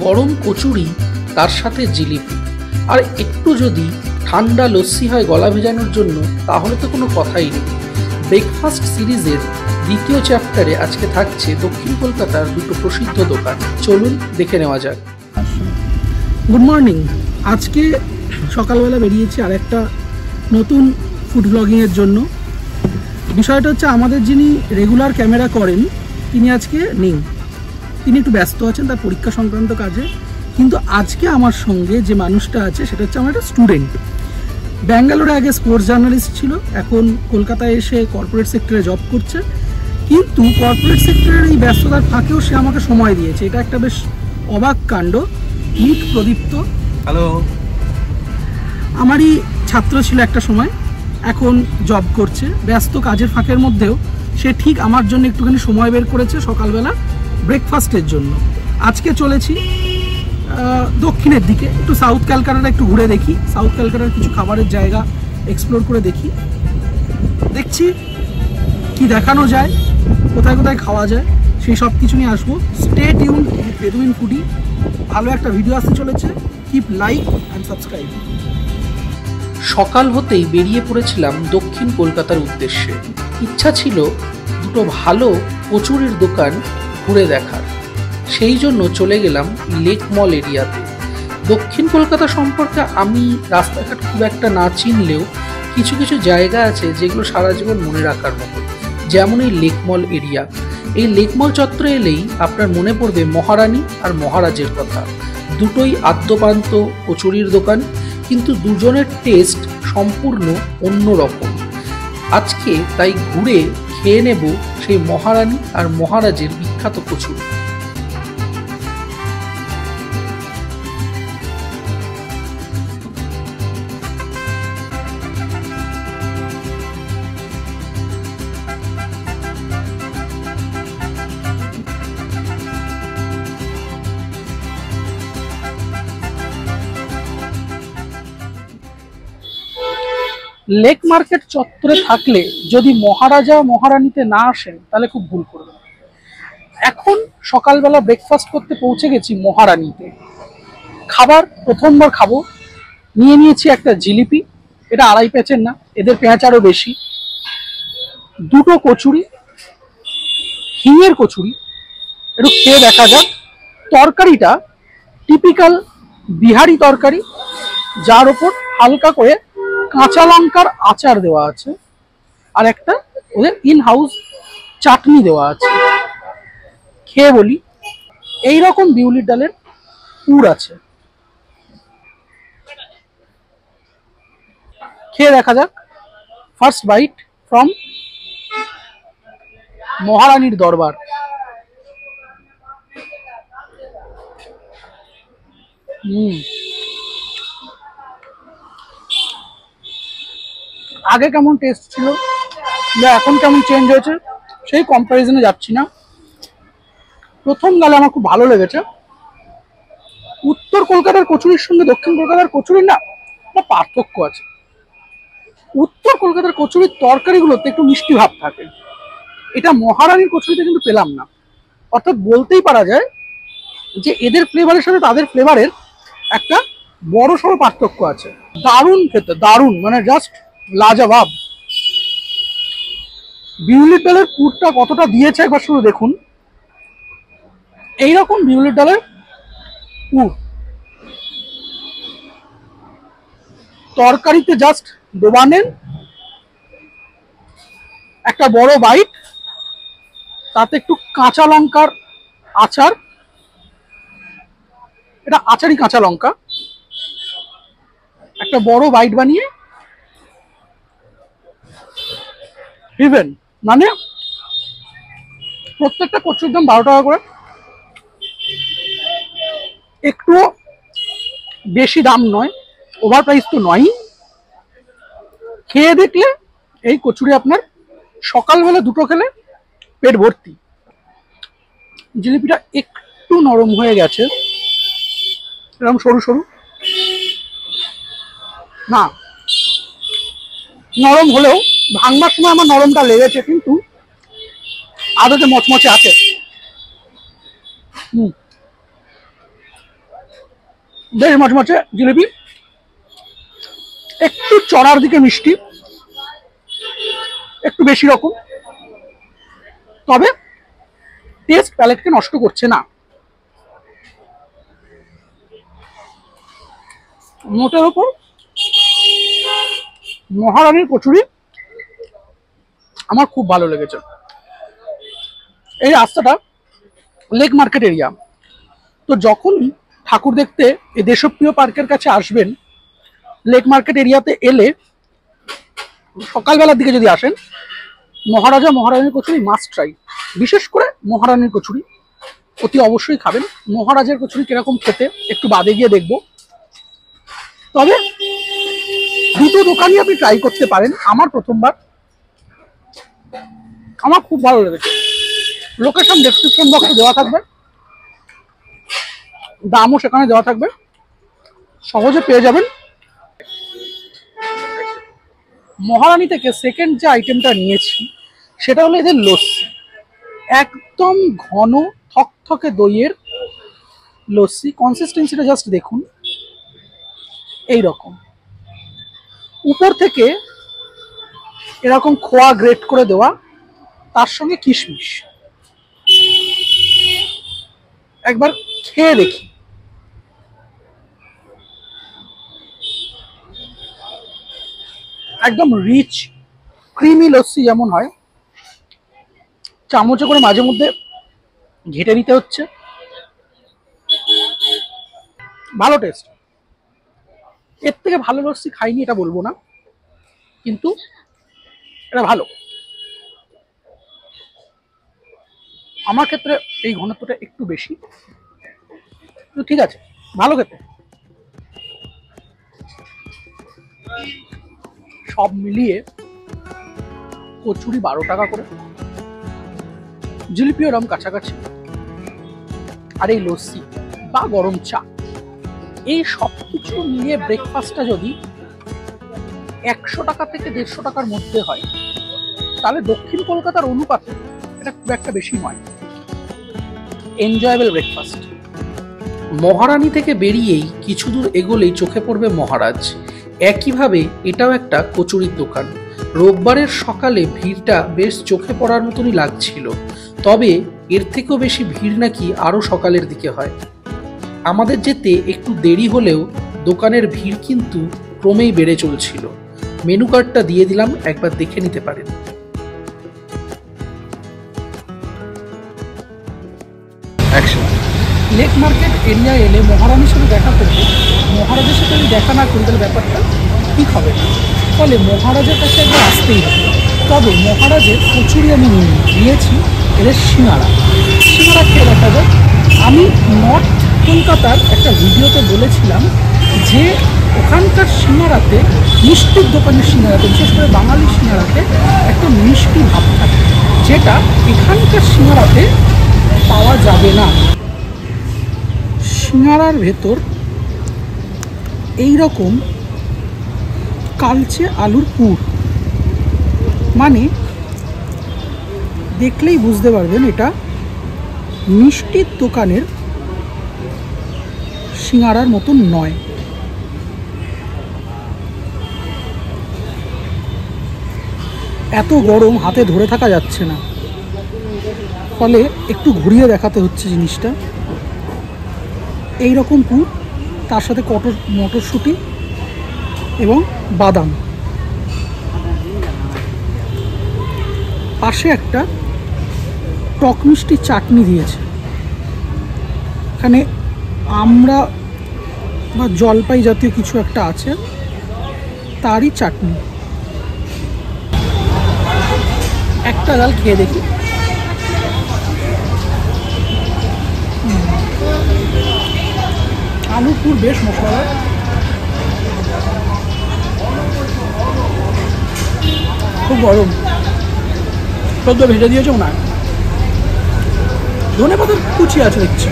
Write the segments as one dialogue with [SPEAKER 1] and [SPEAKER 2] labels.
[SPEAKER 1] গরম কচুরি, তার সাথে জিলিপি, আর একটু যদি ঠান্ডা লস্যি হয় গলা ভেজানোর জন্য, তাহলে তো কোনো কথাই নেই। ব্রেকফাস্ট সিরিজের দ্বিতীয় চ্যাপ্টারে আজকে থাকছে দক্ষিণ কলকাতার দুটো প্রসিদ্ধ দোকান। চলুন দেখে নেওয়া যাক।
[SPEAKER 2] Good morning. আজকে সকালবেলা বেরিয়েছি আর একটা নতুন ফুড ব্লগিংয়ের জন্য। বিষয়টা হচ্ছে, আমাদের যিনি রেগুলার ক্যামেরা করেন তিনি আজকে নেই, তিনি একটু ব্যস্ত আছেন তার পরীক্ষা সংক্রান্ত কাজে। কিন্তু আজকে আমার সঙ্গে যে মানুষটা আছে সেটা হচ্ছে আমার একটা স্টুডেন্ট। ব্যাঙ্গালোরে আগে স্পোর্টস জার্নালিস্ট ছিল, এখন কলকাতায় এসে কর্পোরেট সেক্টরে জব করছে। কিন্তু কর্পোরেট সেক্টরের এই ব্যস্ততার ফাঁকেও সে আমাকে সময় দিয়েছে, এটা একটা বেশ অবাক কাণ্ড। মিট প্রদীপ্ত।
[SPEAKER 3] হ্যালো।
[SPEAKER 2] আমারই ছাত্র ছিল একটা সময়, এখন জব করছে। ব্যস্ত কাজের ফাঁকের মধ্যেও সে ঠিক আমার জন্য একটুখানি সময় বের করেছে সকালবেলা ব্রেকফাস্টের জন্য। আজকে চলেছি দক্ষিণের দিকে, একটু সাউথ ক্যালকাটাটা একটু ঘুরে দেখি, সাউথ ক্যালকাটার কিছু খাবারের জায়গা এক্সপ্লোর করে দেখছি কি দেখানো যায়, কোথায় কোথায় খাওয়া যায়, সেই সব কিছু নিয়ে আসবো। Stay tune with Bedouin foodie. ভালো একটা ভিডিও আসতে চলেছে। Keep like and subscribe.
[SPEAKER 1] সকাল হতেই বেরিয়ে পড়েছিলাম দক্ষিণ কলকাতার উদ্দেশ্যে। ইচ্ছা ছিল দুটো ভালো কচুরির দোকান ঘুরে দেখার। সেই জন্য চলে গেলাম লেক মল এরিয়াতে। দক্ষিণ কলকাতা সম্পর্কে আমি রাস্তাঘাট খুব একটা না চিনলেও কিছু কিছু জায়গা আছে যেগুলো সারা জীবন মনে রাখার মতো, যেমন এই লেক মল এরিয়া। এই লেক মল চত্বরে এলেই আপনার মনে পড়বে মহারানী আর মহারাজের কথা। দুটোই আদ্যপান্ত কচুরির দোকান, কিন্তু দুজনের টেস্ট সম্পূর্ণ অন্য রকম। আজকে তাই ঘুরে খেয়ে নেব সেই মহারানী আর মহারাজের বিখ্যাত কচুরি।
[SPEAKER 2] লেক মার্কেট চত্বরে থাকলে যদি মহারাজা মহারানীতে না আসেন তাহলে খুব ভুল করবেন। এখন সকালবেলা ব্রেকফাস্ট করতে পৌঁছে গেছি মহারানীতে। খাবার প্রথমবার খাবো। নিয়ে নিয়েছি একটা জিলিপি, এটা 2.5 পেঁচের না, এদের পেঁয়াজ আরও বেশি। দুটো কচুরি, হিঙের কচুরি, একটু খেয়ে দেখা যাক। তরকারিটা টিপিক্যাল বিহারি তরকারি, যার ওপর হালকা করে কাঁচা লঙ্কার আচার দেওয়া আছে, আর একটা ওদের ইন হাউস চাটনি দেওয়া আছে। খেয়ে বলি। এইরকম বিউলির ডালের পুর আছে, খেয়ে দেখা যাক। ফার্স্ট বাইট ফ্রম মহারানীর দরবার। আগে কেমন টেস্ট ছিল বা এখন কেমন চেঞ্জ হয়েছে সেই কম্প্যারিজনে যাচ্ছি না। প্রথম গেলে আমার খুব ভালো লেগেছে। উত্তর কলকাতার কচুরির সঙ্গে দক্ষিণ কলকাতার কচুরির না একটা পার্থক্য আছে। উত্তর কলকাতার কচুরির তরকারিগুলোতে একটু মিষ্টি ভাব থাকে, এটা মহারানীর কচুরিতে কিন্তু পেলাম না। অর্থাৎ বলতেই পারা যায় যে এদের ফ্লেভারের সাথে তাদের ফ্লেভারের একটা বড় সড়ো পার্থক্য আছে। দারুণ খেতে, দারুণ, মানে জাস্ট লাজবাব। বিউলির ডালের পুরটা কতটা দিয়েছে একবার শুধু দেখুন। এইরকম বিউলির ডালের পুর তরকারিতে জাস্ট ডোবানেন, একটা বড় বাইট, তাতে একটু কাঁচা লঙ্কার আচার, এটা আচারই কাঁচা লঙ্কা, একটা বড় বাইট বানিয়ে ইভেন, মানে প্রত্যেকটা কচুর দাম 12 টাকা করে। একটু বেশি দাম নয়, ওভার প্রাইস তো নয়ই। খেয়ে দেখলে এই কচুরি আপনার সকালবেলা দুটো খেলে পেট ভর্তি। জিলিপিটা একটু নরম হয়ে গেছে, এরকম সরু সরু না, নরম হলেও ভাঙবার সময় আমার নরমটা লেগেছে, কিন্তু আদতে মচমচে আছে। বেশ মচমচে জিলিপি, একটু চড়ার দিকে মিষ্টি, একটু বেশি রকম, তবে টেস্ট প্যালেটকে নষ্ট করছে না। মোটের ওপর মহারানীর কচুরি আমার খুব ভালো লেগেছে। এই রাস্তাটা লেক মার্কেট এরিয়া, তো যখন ঠাকুর দেখতে এই দেশপ্রিয় পার্কের কাছে আসবেন, লেক মার্কেট এরিয়াতে এলে সকালবেলার দিকে যদি আসেন, মহারাজা মহারানীর কচুরি মাস্ট ট্রাই। বিশেষ করে মহারানীর কচুরি অতি অবশ্যই খাবেন। মহারাজের কচুরি কিরকম খেতে একটু বাদে গিয়ে দেখবো। তবে দুটো দোকানই আপনি ট্রাই করতে পারেন। আমার প্রথমবার, আমার খুব ভালো লেগেছে। লোকেশন ডেসক্রিপশন বক্সে দেওয়া থাকবে, দামও সেখানে দেওয়া থাকবে, সহজে পেয়ে যাবেন। মহারানী থেকে সেকেন্ড যে আইটেমটা নিয়েছি সেটা হলো এদের লস্যি। একদম ঘন থকথকে দইয়ের লস্যি। কনসিস্টেন্সিটা জাস্ট দেখুন, এই রকম। উপর থেকে এরকম খোয়া গ্রেট করে দেওয়া, তার সঙ্গে কিশমিশ। একবার খেয়ে দেখি। একদম রিচ ক্রিমি লস্যি যেমন হয়, চামচে করে মাঝে মধ্যে ঘেটে নিতে হচ্ছে। ভালো টেস্ট। এর থেকে ভালো লস্যি খাইনি এটা বলবো না, কিন্তু এটা ভালো। আমার ক্ষেত্রে এই ঘনত্বটা একটু বেশি, তো ঠিক আছে, ভালো খেতে। সব মিলিয়ে কচুরি 12 টাকা করে, জিলিপি ওরম কাছাকাছি, আর এই লস্যি বা গরম চা, এই সব কিছু মিলিয়ে ব্রেকফাস্টটা যদি 100 টাকা থেকে 150 টাকার মধ্যে হয়, তাহলে দক্ষিণ কলকাতার অনুপাতে এটা খুব একটা বেশি নয়। Enjoyable breakfast.
[SPEAKER 1] মহারানী থেকে বেরিয়েই কিছু দূর এগোলেই চোখে পড়বে মহারাজ। একইভাবে এটাও একটা কচুরির দোকান। রোববারের সকালে ভিড়টা বেশ চোখে পড়ার মতনই লাগছিল, তবে এর থেকেও বেশি ভিড় নাকি আরও সকালের দিকে হয়। আমাদের যেতে একটু দেরি হলেও দোকানের ভিড় কিন্তু ক্রমেই বেড়ে চলছিল। মেনু কার্ডটা দিয়ে দিলাম, একবার দেখে নিতে পারেন।
[SPEAKER 2] লেক মার্কেট এরিয়া এলে মহারানীর সাথে দেখা করতে, মহারাজের সাথে যদি দেখা না করি তাহলে ব্যাপারটা ঠিক হবে না। ফলে মহারাজের কাছে একবার আসতেই হবে। তবে মহারাজের কচুরি আমি নিয়েছি, এদের সিঙ্গাড়া খেয়ে দেখা যায়। আমি নর্থ কলকাতার একটা ভিডিওতে বলেছিলাম যে ওখানকার সিঙ্গাড়াতে, মিষ্টির দোকানের সিঙ্গাড়াতে, বিশেষ করে বাঙালি সিঙ্গাড়াতে একটা মিষ্টি ভাব থাকে, যেটা এখানকার সিঙ্গাড়াতে পাওয়া যাবে না। সিঙ্গারার ভেতর এই রকম কালচে আলুর পুর, মানে দেখলেই বুঝতে পারবেন এটা মিষ্টির দোকানের সিঙ্গারার মতন নয়। এত গরম, হাতে ধরে থাকা যাচ্ছে না, ফলে একটু ঘুরিয়ে দেখাতে হচ্ছে জিনিসটা। এই রকম পুর, তার সাথে মটরশুঁটি এবং বাদাম, পাশে একটা টক মিষ্টি চাটনি দিয়েছে। এখানে আমড়া বা জলপাই জাতীয় কিছু একটা আছে, তারই চাটনি। একটা ডাল খেয়ে দেখি। আলুর পুর বেশ মশলাদার, খুব গরম, সদ্য ভেজে দিয়েছে না। ধনে পাতার কুচি আছে দেখছি,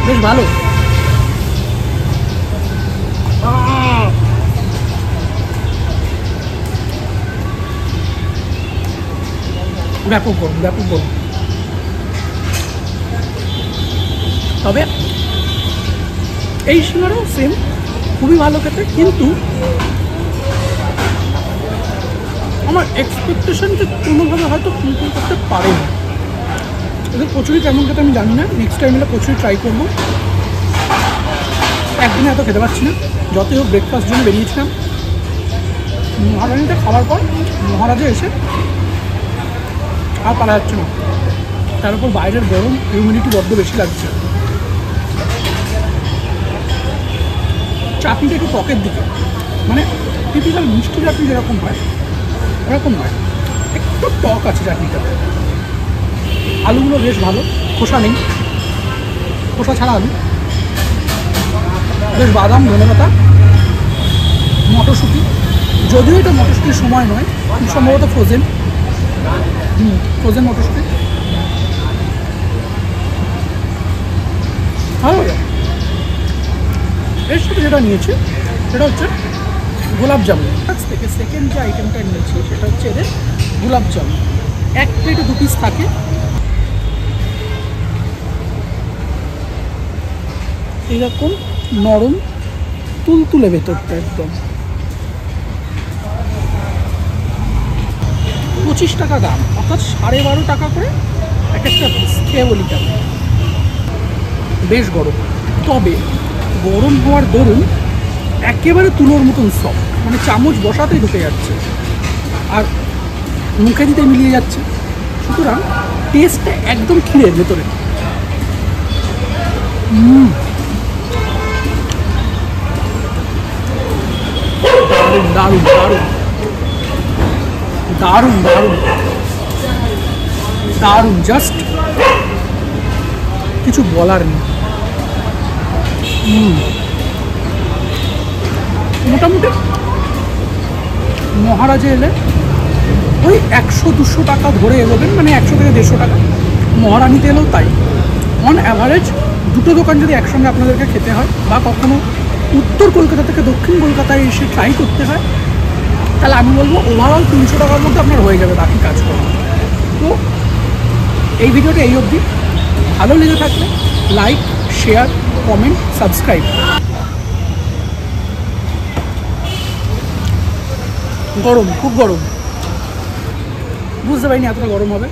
[SPEAKER 2] বেশ ভালো। ব্যাপক গরম, ব্যাপক গরম। তবে এই সিঙ্গারাও সেম, খুবই ভালো খেতে, কিন্তু আমার এক্সপেকটেশনকে কোনোভাবে হয়তো ফুলফিল করতে পারেনি। এদের কচুরি কেমন খেতে আমি জানি না, নেক্সট টাইম এলে কচুরি ট্রাই করবো। একদিনে এত খেতে পারছি না, যতই হোক ব্রেকফাস্ট জন্য বেরিয়েছিলাম। মহারানিতে খাওয়ার পর মহারাজে এসে আর পারা যাচ্ছে না, তার উপর বাইরের গরম, হিউমিডিটি বড্ড বেশি লাগছে। চাটনিটা একটু টকের দিকে, মানে টিপিক্যাল মিষ্টি চাটনি যেরকম হয় এরকম নয়, একটু টক আছে চাটনিটা। আলুগুলো বেশ ভালো, খোসা নেই, খোসা ছাড়া আলু, বেশ বাদাম, ধনেপাতা, মটরশুঁটি, যদিও এটা মটরশুঁটির সময় নয়, খুব সম্ভবত ফ্রোজেন, ফ্রোজেন মটরশুঁটি, ভালো লাগে। এর সাথে যেটা নিয়েছি সেটা হচ্ছে গোলাপ জামুন। কাছ থেকে সেকেন্ড যে আইটেমটা নিয়েছি সেটা হচ্ছে এদের গোলাপ জামুন। এক প্লেটে 2 পিস থাকে, এরকম নরম তুলতুলে ভেতরটা, একদম 25 টাকা দাম, অর্থাৎ 12.5 টাকা করে এক একটা পিস। খেয়ে বলি কেমন, বেশ গরম, তবে গরম হওয়ার দরুন একেবারে তুলোর মতন সফট, মানে চামচ বসাতেই ঢুকে যাচ্ছে আর মুখে দিতে মিলিয়ে যাচ্ছে। সুতরাং টেস্টটা একদম ক্ষীরের ভেতরে। দারুণ দারুণ দারুণ দারুণ দারুণ, জাস্ট কিছু বলার নেই। মোটামুটি মহারাজে এলে ওই 100-200 টাকা ধরে এগোবেন, মানে 100 থেকে 150 টাকা। মহারানিতে এলেও তাই, অন অ্যাভারেজ দুটো দোকান যদি একসঙ্গে আপনাদেরকে খেতে হয়, বা কখনো উত্তর কলকাতা থেকে দক্ষিণ কলকাতায় এসে ট্রাই করতে হয়, তাহলে আমি বলবো ওভারঅল 300 টাকার মধ্যে আপনার হয়ে যাবে বাকি কাজ করা। তো এই ভিডিওটা এই অবধি। ভালো লেগে থাকলে লাইক, শেয়ার, কমেন্ট, সাবস্ক্রাইব। গরম, খুব গরম, বুঝতে পারিনি এতটা গরম হবে।